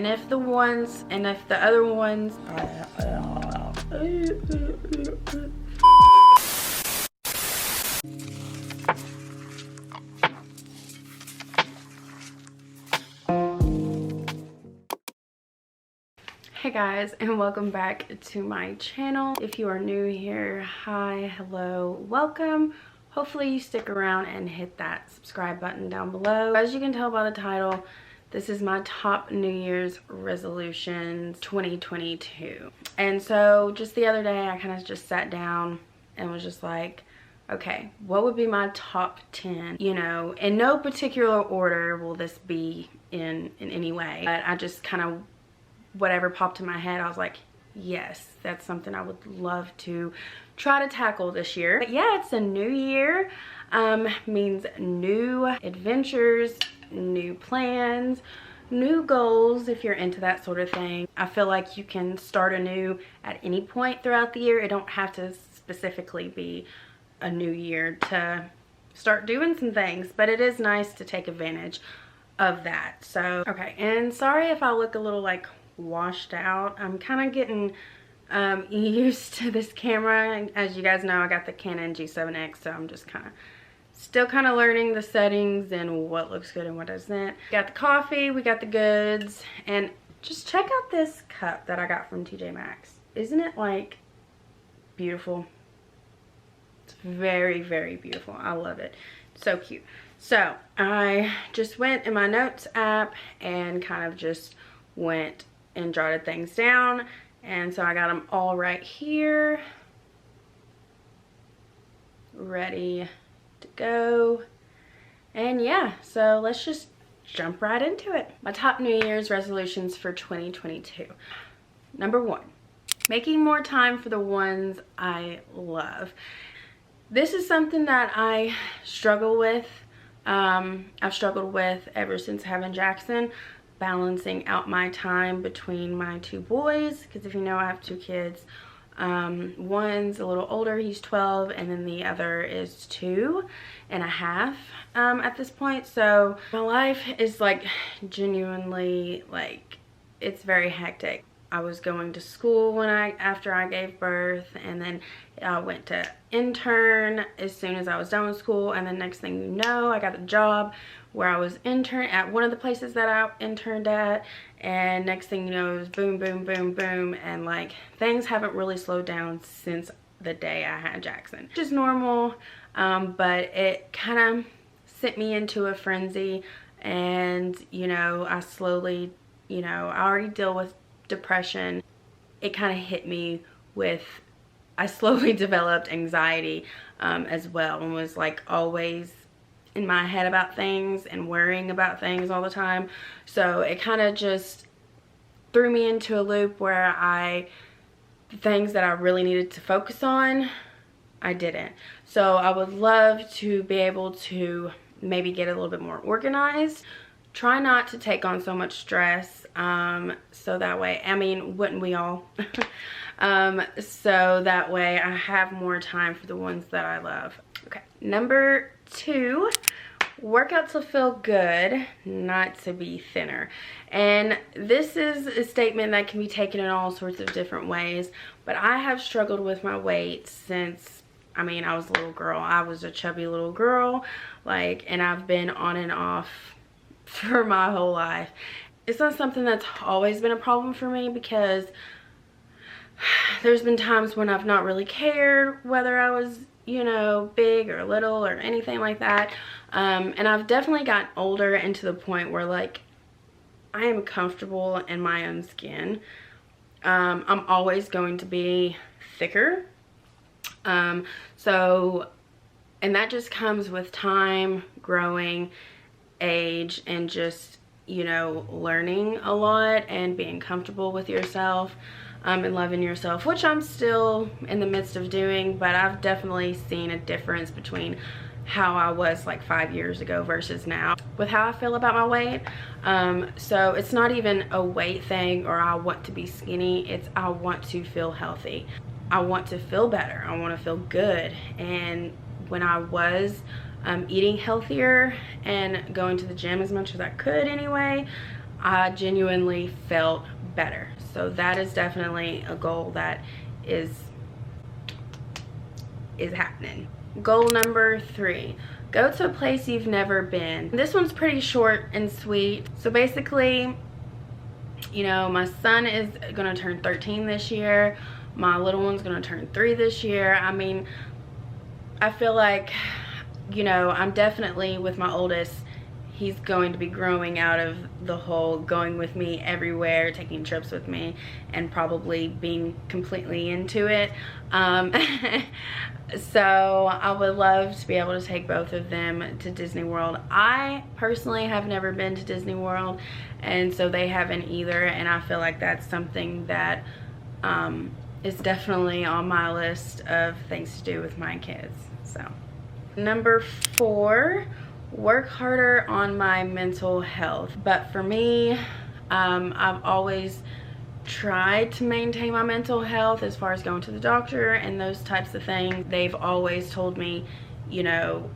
And if the other ones Hey guys, and welcome back to my channel. If you are new here, hi, hello, welcome. Hopefully you stick around and hit that subscribe button down below. As you can tell by the title, this is my top New Year's resolutions 2022. And so just the other day I kind of just sat down and was just like, okay, what would be my top 10? You know, in no particular order will this be in any way, but I just kind of, whatever popped in my head, I was like, yes, that's something I would love to try to tackle this year. But yeah, it's a new year, means new adventures, new plans, new goals if you're into that sort of thing. I feel like you can start anew at any point throughout the year. It don't have to specifically be a new year to start doing some things, but it is nice to take advantage of that. So, okay, and sorry if I look a little like washed out. I'm kind of getting used to this camera, and as you guys know, I got the Canon G7X, so I'm just still learning the settings and what looks good and what doesn't. Got the coffee, we got the goods, and just check out this cup that I got from TJ Maxx. Isn't it like beautiful? It's very, very beautiful. I love it. So cute. So I just went in my notes app and kind of just went and jotted things down, and so I got them all right here ready to go. And yeah, so let's just jump right into it. My top New Year's resolutions for 2022. Number 1, making more time for the ones I love. This is something that I struggle with. I've struggled with ever since having Jackson, balancing out my time between my 2 boys, because if you know, I have 2 kids. One's a little older, he's 12, and then the other is 2.5 at this point. So my life is like genuinely, like, it's very hectic. I was going to school after I gave birth, and then I went to intern as soon as I was done with school, and then next thing you know, I got a job where I was intern at one of the places that I interned at, and next thing you know, it was boom, boom, boom, boom, and like things haven't really slowed down since the day I had Jackson, which is normal, but it kind of sent me into a frenzy. And you know, I slowly, you know, I already deal with depression. It kind of hit me with, I slowly developed anxiety as well, and was like always in my head about things and worrying about things all the time. So it kind of just threw me into a loop where the things that I really needed to focus on, I didn't. So I would love to be able to maybe get a little bit more organized, try not to take on so much stress, so that way, I mean, wouldn't we all? So that way I have more time for the ones that I love. Okay, number 2, work out to feel good, not to be thinner. And this is a statement that can be taken in all sorts of different ways, but I have struggled with my weight since, I mean, I was a little girl. I was a chubby little girl, like, and I've been on and off for my whole life. It's not something that's always been a problem for me, because there's been times when I've not really cared whether I was, you know, big or little or anything like that. And I've definitely gotten older, and to the point where like I am comfortable in my own skin. I'm always going to be thicker. So, and that just comes with time, growing, age, and just, you know, learning a lot and being comfortable with yourself. And loving yourself, which I'm still in the midst of doing, but I've definitely seen a difference between how I was like 5 years ago versus now with how I feel about my weight. So it's not even a weight thing or I want to be skinny, it's I want to feel healthy. I want to feel better, I want to feel good. And when I was eating healthier and going to the gym as much as I could anyway, I genuinely felt better. So that is definitely a goal that is happening. Goal number 3, go to a place you've never been. This one's pretty short and sweet. So basically, you know, my son is gonna turn 13 this year. My little one's gonna turn 3 this year. I mean, I feel like, you know, I'm definitely, with my oldest, he's going to be growing out of the whole going with me everywhere, taking trips with me, and probably being completely into it. So I would love to be able to take both of them to Disney World. I personally have never been to Disney World, and so they haven't either, and I feel like that's something that is definitely on my list of things to do with my kids. So number 4, work harder on my mental health. But for me, I've always tried to maintain my mental health as far as going to the doctor and those types of things. They've always told me, you know,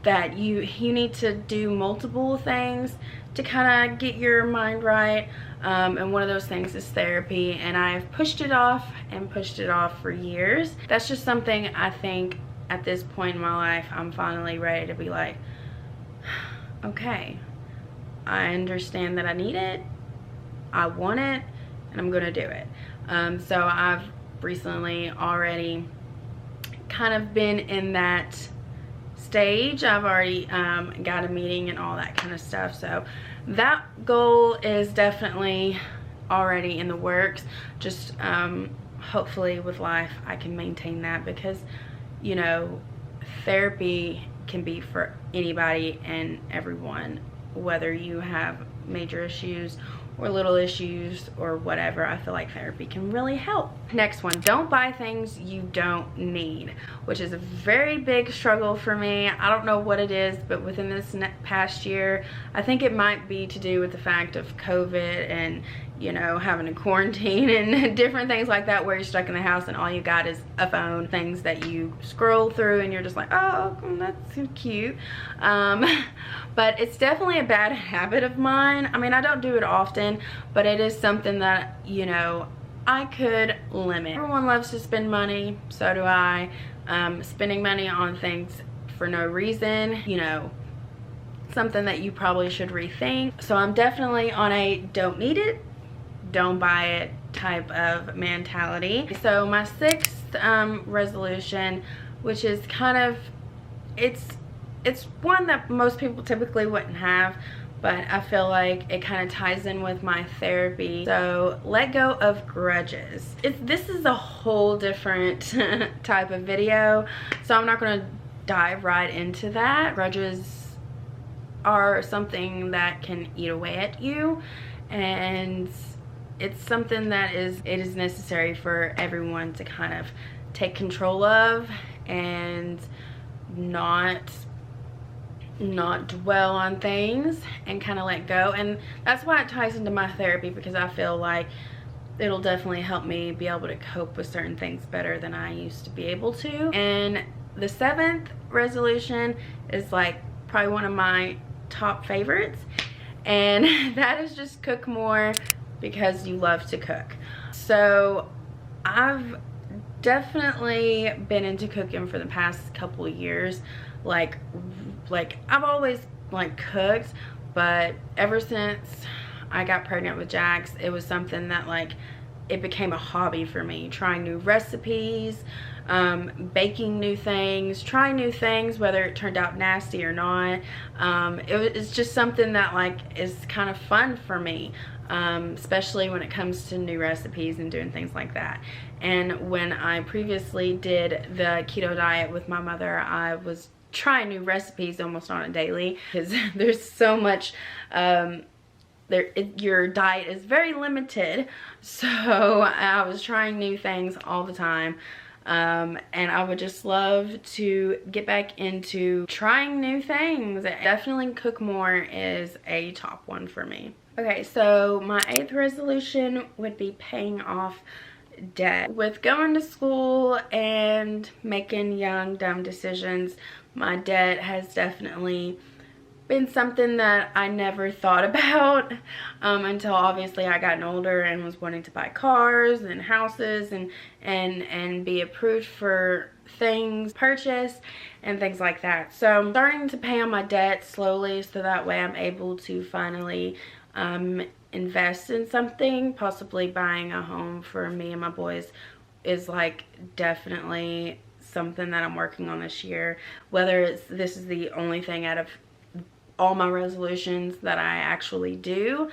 that you need to do multiple things to kind of get your mind right, and one of those things is therapy, and I've pushed it off and pushed it off for years. That's just something I think at this point in my life I'm finally ready to be like, okay, I understand that I need it, I want it, and I'm gonna do it. So I've recently already kind of been in that stage. I've already got a meeting and all that kind of stuff. So that goal is definitely already in the works. Just hopefully with life I can maintain that, because, you know, therapy can be for anybody and everyone, whether you have major issues or little issues or whatever. I feel like therapy can really help. Next one, don't buy things you don't need, which is a very big struggle for me. I don't know what it is, but within this past year, I think it might be to do with the fact of COVID and, you know, having a quarantine and different things like that, where you're stuck in the house and all you got is a phone, things that you scroll through and you're just like, oh, that's so cute. But it's definitely a bad habit of mine. I mean, I don't do it often, but it is something that, you know, I could limit. Everyone loves to spend money, so do I. Spending money on things for no reason, you know, something that you probably should rethink. So I'm definitely on a don't need it, don't buy it type of mentality. So my 6th resolution, which is kind of, it's one that most people typically wouldn't have, but I feel like it kind of ties in with my therapy. So let go of grudges. This is a whole different type of video, so I'm not going to dive right into that. Grudges are something that can eat away at you, and it's something that is necessary for everyone to kind of take control of and not dwell on things and kind of let go. And that's why it ties into my therapy, because I feel like it'll definitely help me be able to cope with certain things better than I used to be able to. And the 7th resolution is like probably one of my top favorites, and that is just cook more because you love to cook. So I've definitely been into cooking for the past couple of years. Like I've always like cooked, but ever since I got pregnant with Jax, it was something that like it became a hobby for me. Trying new recipes, baking new things, trying new things, whether it turned out nasty or not. It's just something that like is kind of fun for me, especially when it comes to new recipes and doing things like that. And when I previously did the keto diet with my mother, I was trying new recipes almost on a daily, because there's so much your diet is very limited. So I was trying new things all the time, and I would just love to get back into trying new things. Definitely cook more is a top one for me. Okay, so my 8th resolution would be paying off debt. With going to school and making young dumb decisions, my debt has definitely been something that I never thought about until obviously I gotten older and was wanting to buy cars and houses and be approved for things purchased and things like that. So I'm starting to pay on my debt slowly so that way I'm able to finally invest in something. Possibly buying a home for me and my boys is like definitely something that I'm working on this year. Whether this is the only thing out of all my resolutions that I actually do,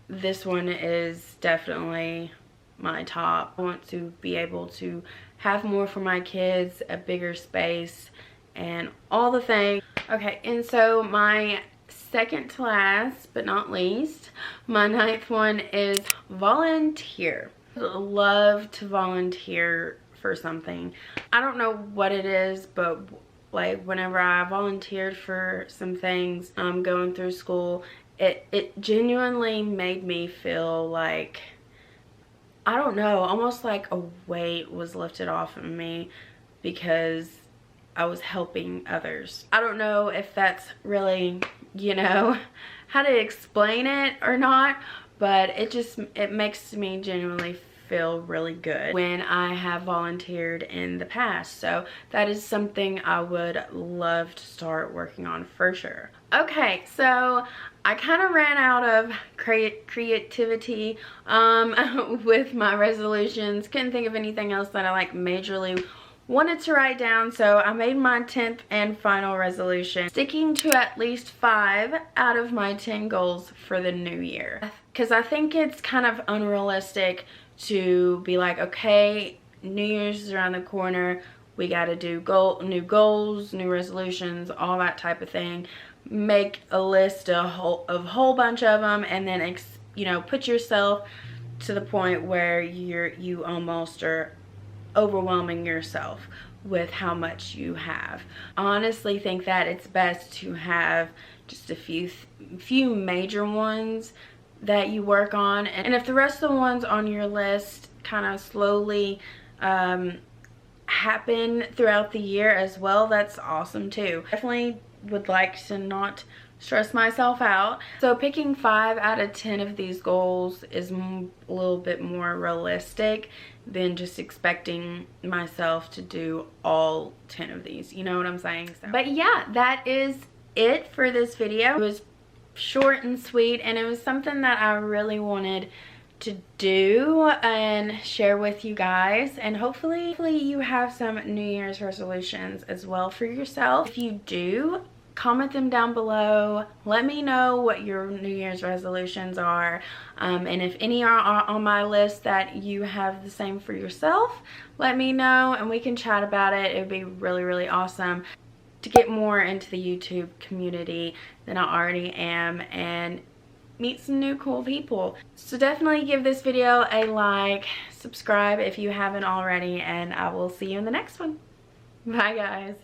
this one is definitely my top. I want to be able to have more for my kids, a bigger space, and all the things. Okay, and so my second to last but not least, my 9th one is volunteer. I love to volunteer for something. I don't know what it is, but like whenever I volunteered for some things going through school, it genuinely made me feel like, I don't know, almost like a weight was lifted off of me because I was helping others. I don't know if that's really, you know, how to explain it or not, but it makes me genuinely feel really good when I have volunteered in the past. So that is something I would love to start working on for sure. Okay, so I kind of ran out of creativity with my resolutions. Couldn't think of anything else that I like majorly wanted to write down, so I made my 10th and final resolution, sticking to at least 5 out of my 10 goals for the new year, because I think it's kind of unrealistic to be like, okay, New Year's is around the corner, we got to do new goals, new resolutions, all that type of thing. Make a list, a whole bunch of them, and then you know, put yourself to the point where you almost are overwhelming yourself with how much you have. I honestly think that it's best to have just a few major ones that you work on, and if the rest of the ones on your list kind of slowly happen throughout the year as well, that's awesome too. Definitely would like to not stress myself out. So picking 5 out of 10 of these goals is a little bit more realistic than just expecting myself to do all 10 of these. You know what I'm saying? So, but yeah, that is it for this video. It was short and sweet, and it was something that I really wanted to do and share with you guys, and hopefully you have some New Year's resolutions as well for yourself. If you do, comment them down below. Let me know what your New Year's resolutions are, and if any are on my list that you have the same for yourself, let me know and we can chat about it. It would be really awesome to get more into the YouTube community than I already am and meet some new cool people. So definitely give this video a like, subscribe if you haven't already, and I will see you in the next one. Bye guys.